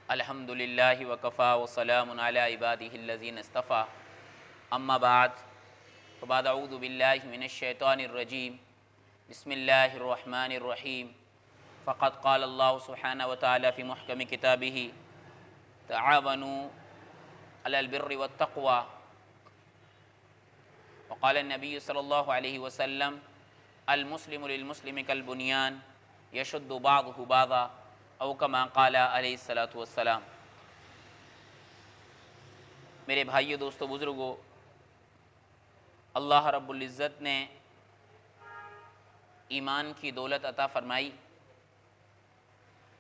الحمدللہ وکفا وسلام علی عبادہ الذین اصطفیٰ اما بعد فبعد اعوذ باللہ من الشیطان الرجیم بسم اللہ الرحمن الرحیم فقد قال اللہ سبحانہ وتعالی فی محکم کتابہ تعاونوا علی البر والتقوی وقال النبی صلی اللہ علیہ وسلم المسلم للمسلم کالبنیان یشد بعضہ بعضا او کما قال علیہ الصلوۃ والسلام۔ میرے بھائیو، دوستو، بزرگو، اللہ رب العزت نے ایمان کی دولت عطا فرمائی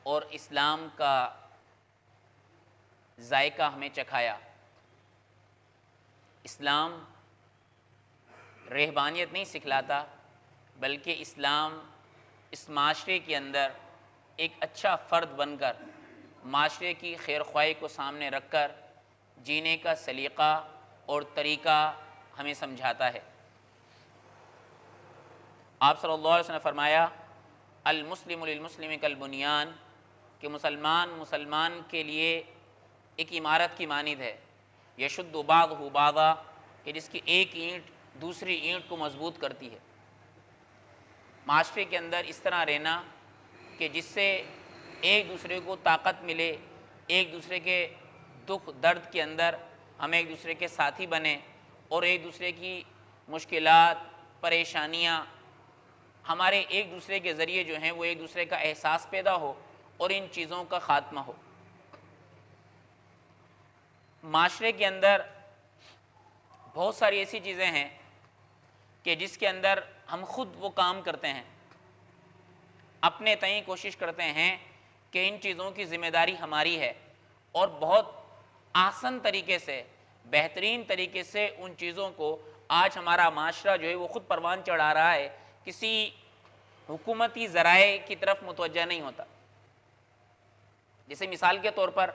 اور اسلام کا ذائقہ ہمیں چکھایا۔ اسلام رہبانیت نہیں سکھلاتا، بلکہ اسلام اس معاشرے کے اندر ایک اچھا فرد بن کر معاشرے کی خیر خواہی کو سامنے رکھ کر جینے کا سلیقہ اور طریقہ ہمیں سمجھاتا ہے۔ آپ صلی اللہ علیہ وسلم نے فرمایا المسلم للمسلم کالبنیان، کہ مسلمان کے لیے ایک عمارت کی مانند ہے، یشد بعضہ بعضا، کہ جس کی ایک اینٹ دوسری اینٹ کو مضبوط کرتی ہے۔ معاشرے کے اندر اس طرح رہنا کہ جس سے ایک دوسرے کو طاقت ملے، ایک دوسرے کے دکھ درد کے اندر ہم ایک دوسرے کے ساتھی بنیں اور ایک دوسرے کی مشکلات پریشانیاں ہمارے ایک دوسرے کے ذریعے جو ہیں وہ ایک دوسرے کا احساس پیدا ہو اور ان چیزوں کا خاتمہ ہو۔ معاشرے کے اندر بہت ساری ایسی چیزیں ہیں کہ جس کے اندر ہم خود وہ کام کرتے ہیں، اپنے تئیں کوشش کرتے ہیں کہ ان چیزوں کی ذمہ داری ہماری ہے، اور بہت آسان طریقے سے، بہترین طریقے سے ان چیزوں کو آج ہمارا معاشرہ جو ہے وہ خود پروان چڑھا رہا ہے، کسی حکومتی ذرائع کی طرف متوجہ نہیں ہوتا۔ جیسے مثال کے طور پر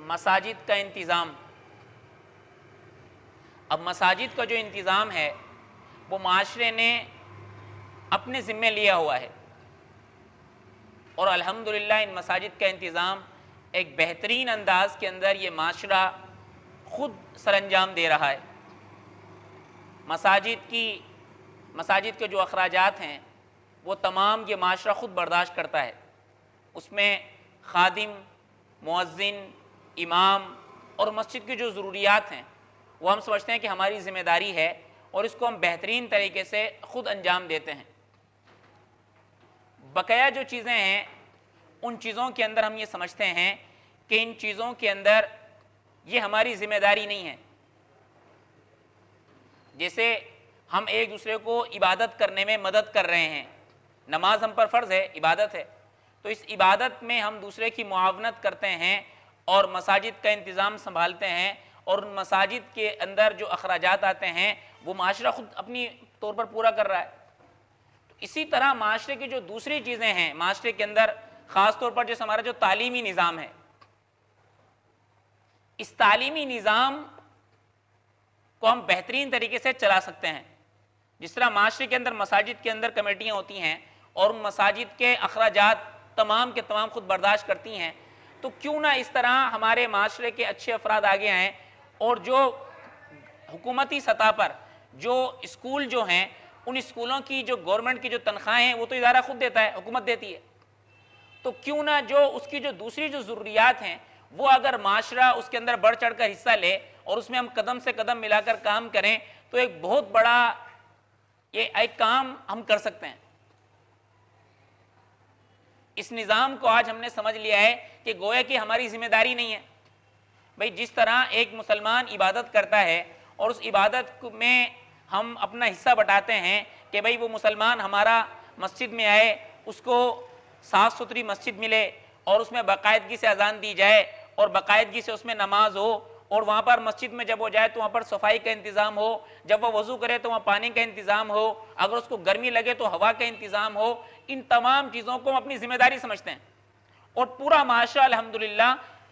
مساجد کا انتظام۔ اب مساجد کا جو انتظام ہے وہ معاشرے نے اپنے ذمے لیا ہوا ہے، اور الحمدللہ ان مساجد کا انتظام ایک بہترین انداز کے اندر یہ معاشرہ خود سر انجام دے رہا ہے۔ مساجد کے جو اخراجات ہیں وہ تمام یہ معاشرہ خود برداشت کرتا ہے۔ اس میں خادم، مؤذن، امام اور مسجد کی جو ضروریات ہیں وہ ہم سمجھتے ہیں کہ ہماری ذمہ داری ہے، اور اس کو ہم بہترین طریقے سے خود انجام دیتے ہیں۔ بقیہ جو چیزیں ہیں ان چیزوں کے اندر ہم یہ سمجھتے ہیں کہ ان چیزوں کے اندر یہ ہماری ذمہ داری نہیں ہے۔ جیسے ہم ایک دوسرے کو عبادت کرنے میں مدد کر رہے ہیں، نماز ہم پر فرض ہے، عبادت ہے، تو اس عبادت میں ہم دوسرے کی معاونت کرتے ہیں اور مساجد کا انتظام سنبھالتے ہیں، اور ان مساجد کے اندر جو اخراجات آتے ہیں وہ معاشرہ خود اپنی طور پر پورا کر رہا ہے۔ تو اسی طرح معاشرے کی جو دوسری چیزیں ہیں معاشرے کے اندر، خاص طور پر جیسے ہمارا جو تعلیمی نظام ہے، اس تعلیمی نظام کو ہم بہترین طریقے سے چلا سکتے ہیں۔ جس طرح معاشرے کے اندر مساجد کے اندر کمیٹیاں ہوتی ہیں اور ان مساجد کے اخراجات تمام کے تمام خود برداشت کرتی ہیں، تو کیوں نہ اس طرح ہمارے معاشرے کے اچھے افراد آگے آئیں اور جو حکومتی سطح پر جو اسکول جو ہیں، ان اسکولوں کی جو گورنمنٹ کی جو تنخواہیں ہیں وہ تو ادارہ خود دیتا ہے، حکومت دیتی ہے، تو کیوں نہ جو اس کی جو دوسری جو ضروریات ہیں وہ اگر معاشرہ اس کے اندر بڑھ چڑھ کر حصہ لے اور اس میں ہم قدم سے قدم ملا کر کام کریں، تو ایک بہت بڑا یہ ایک کام ہم کر سکتے ہیں۔ اس نظام کو آج ہم نے سمجھ لیا ہے کہ گویا کہ ہماری ذمہ داری نہیں ہے۔ بھئی جس طرح ایک مسلمان عبادت کرتا ہے اور اس عبادت میں ہم اپنا حصہ بٹاتے ہیں کہ بھئی وہ مسلمان ہمارا مسجد میں آئے، اس کو صاف ستھری مسجد ملے اور اس میں باقاعدگی سے اذان دی جائے اور باقاعدگی سے اس میں نماز ہو، اور وہاں پر مسجد میں جب وہ جائے تو وہاں پر صفائی کا انتظام ہو، جب وہ وضو کرے تو وہاں پانی کا انتظام ہو، اگر اس کو گرمی لگے تو ہوا کا انتظام ہو، ان تمام چیزوں کو ہم اپنی ذمہ داری سمجھتے ہیں۔ اور پورا معاشرہ الحمدللہ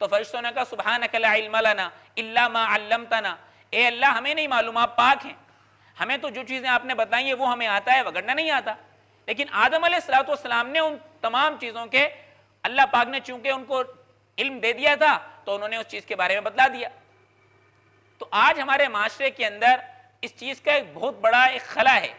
تو فرشتوں نے کہا سبحانک لا علم لنا الا ما علمتنا، اے اللہ ہمیں نہیں معلوم، آپ پاک ہیں، ہمیں تو جو چیزیں آپ نے بتائی ہیں وہ ہمیں آتا ہے، وگرنہ نہیں آتا۔ لیکن آدم علیہ السلام نے ان تمام چیزوں کے اللہ پاک نے چونکہ ان کو علم دے دیا تھا تو انہوں نے اس چیز کے بارے میں بتلا دیا۔ تو آج ہمارے معاشرے کے اندر اس چیز کا ایک بہت بڑا ایک خلا ہے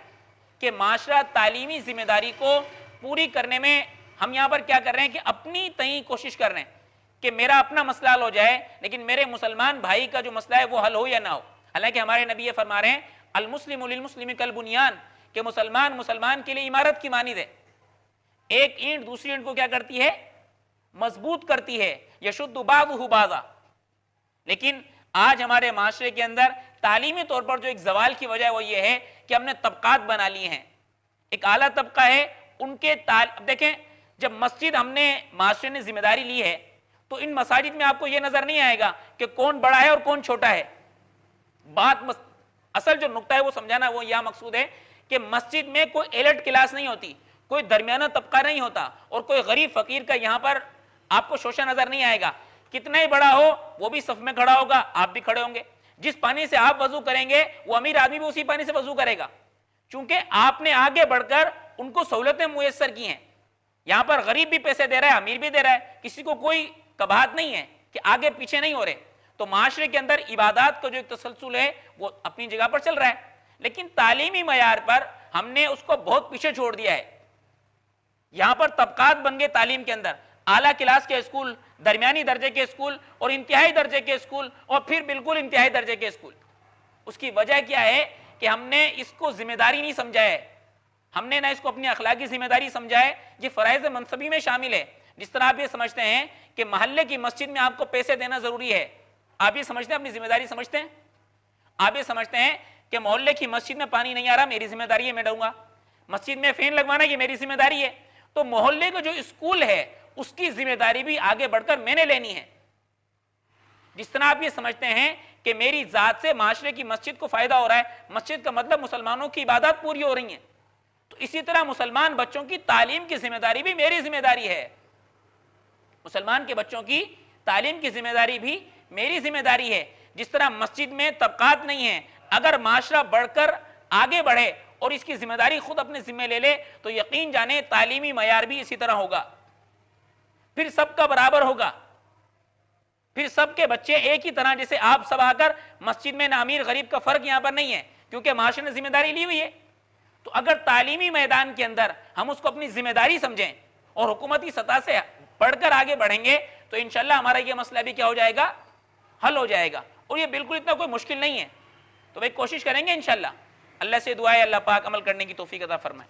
کہ معاشرہ تعلیمی ذمہ داری کو پوری کرنے میں ہم یہاں پر کیا کر رہے ہیں کہ اپنی تئیں کوشش کر رہے ہیں کہ میرا اپنا مسئلہ حل ہو جائے، لیکن میرے مسلمان بھائی کا جو مسئلہ ہے وہ حل ہو یا نہ ہو۔ حالانکہ ہمارے نبی یہ فرما رہے ہیں المسلم للمسلم کالبنیان، کہ مسلمان کے لیے عمارت کی مانند ہے، ایک اینٹ دوسری اینٹ کو کیا کرتی ہے؟ مضبوط کرتی ہے، یشد بعضہ بعضا۔ لیکن آج ہمارے معاشرے کے اندر تعلیمی طور پر جو ایک زوال کی وجہ وہ یہ ہے کہ ہم نے طبقات بنا لی ہیں۔ ایک اعلیٰ طبقہ ہے، ان کے اب دیکھیں جب مسجد ہم نے معاشرے نے ذمہ داری لی ہے تو ان مساجد میں آپ کو یہ نظر نہیں آئے گا کہ کون بڑا ہے اور کون چھوٹا ہے۔ اصل جو نقطہ ہے وہ سمجھانا وہ یہ مقصود ہے کہ مسجد میں کوئی ایلٹ کلاس نہیں ہوتی، کوئی درمیانہ طبقہ نہیں ہوتا، اور کوئی غریب فقیر کا یہاں پر آپ کو شوشہ نظر نہیں آئے گا۔ کتنا ہی بڑا ہو وہ بھی صف میں کھڑا ہوگا، آپ بھی کھڑے ہوں گے، جس پانی سے آپ وضو کریں گے وہ امیر آدمی بھی اسی پانی سے وضو کرے گا، چونکہ آپ نے آگے بڑھ کر ان کو سہولتیں میسر کی ہیں۔ یہاں پر غریب بھی پیسے دے رہا ہے، امیر بھی دے رہا ہے، کسی کو کوئی کباہت نہیں ہے کہ آگے پیچھے نہیں ہو رہے۔ تو معاشرے کے اندر عبادات کا جو ایک تسلسل ہے وہ اپنی جگہ پر چل رہا ہے، لیکن تعلیمی معیار پر ہم نے اس کو بہت پیچھے چھوڑ دیا ہے۔ یہاں پر طبقات بن گئے تعلیم کے اندر، اعلیٰ کلاس کے اسکول، درمیانی درجے کے اسکول، اور انتہائی درجے کے اسکول، اور پھر بالکل انتہائی درجے کے اسکول۔ اس کی وجہ کیا ہے کہ ہم نے اس کو ذمہ داری نہیں سمجھا ہے، ہم نے نہ اس کو اپنی اخلاقی ذمہ داری سمجھا ہے، یہ فرائض منصبی میں شامل ہے۔ جس طرح آپ یہ سمجھتے ہیں کہ محلے کی مسجد میں آپ کو پیسے دینا ضروری ہے، آپ یہ سمجھتے ہیں، اپنی ذمہ داری سمجھتے ہیں؟ آپ یہ سمجھتے ہیں کہ محلے کی مسجد میں پانی نہیں آ رہا، میری ذمہ داری ہے، میں ڈالوں گا، مسجد میں فین لگوانا یہ میری ذمہ داری ہے، تو محلے کا جو اسکول ہے اس کی ذمہ داری بھی آگے بڑھ کر میں نے لینی ہے۔ جس طرح آپ یہ سمجھتے ہیں کہ میری ذات سے معاشرے کی مسجد کو فائدہ ہو رہا ہے، مسجد کا مطلب مسلمانوں کی عبادات پوری ہو رہی ہیں، تو اسی طرح مسلمان بچوں کی تعلیم کی ذمہ داری بھی میری ذمہ داری ہے، مسلمان کے بچوں کی تعلیم کی ذمہ داری بھی میری ذمہ داری ہے۔ جس طرح مسجد میں طبقات نہیں ہیں، اگر معاشرہ بڑھ کر آگے بڑھے اور اس کی ذمہ داری خود اپنے ذمہ لے لے تو یقین جانے تعلیمی معیار بھی اسی طرح ہوگا، پھر سب کا برابر ہوگا، پھر سب کے بچے ایک ہی طرح، جیسے آپ سب آ کر مسجد میں نہ امیر غریب کا فرق یہاں پر نہیں ہے، کیونکہ معاشرے نے ذمہ داری لی ہوئی ہے۔ تو اگر تعلیمی میدان کے اندر ہم اس کو اپنی ذمہ داری سمجھیں اور حکومتی سطح سے بڑھ کر آگے بڑھیں گے تو انشاءاللہ ہمارا یہ مسئلہ بھی کیا ہو جائے گا؟ حل ہو جائے گا، اور یہ بالکل اتنا کوئی مشکل نہیں ہے۔ تو بھائی کوشش کریں گے انشاءاللہ، اللہ سے دعا ہے اللہ پاک عمل کرنے کی توفیق عطا فرمائے۔